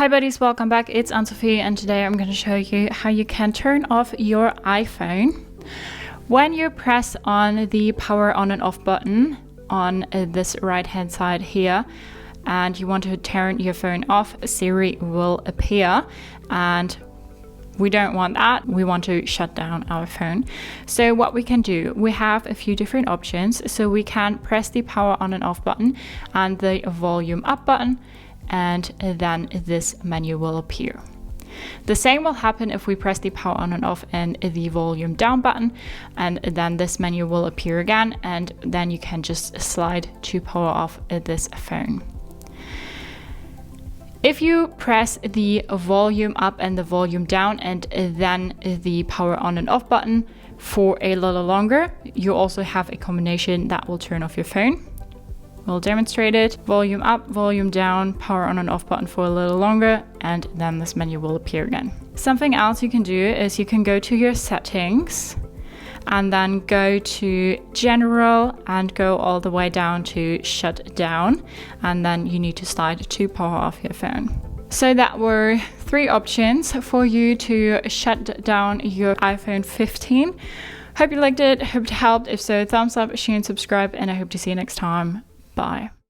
Hi buddies, welcome back. It's Anne-Sophie and today I'm going to show you how you can turn off your iPhone. When you press on the power on and off button on this right hand side here and you want to turn your phone off, Siri will appear, and we don't want that. We want to shut down our phone. So what we can do, we have a few different options. So we can press the power on and off button and the volume up button, and then this menu will appear. The same will happen if we press the power on and off and the volume down button, and then this menu will appear again, and then you can just slide to power off this phone. If you press the volume up and the volume down and then the power on and off button for a little longer, you also have a combination that will turn off your phone. We'll demonstrate it. Volume up, volume down, power on and off button for a little longer, and then this menu will appear again. Something else you can do is you can go to your settings and then go to general and go all the way down to shut down, and then you need to slide to power off your phone. So that were 3 options for you to shut down your iPhone 15. Hope you liked it, hope it helped. If so, thumbs up, share and subscribe, and I hope to see you next time. Bye.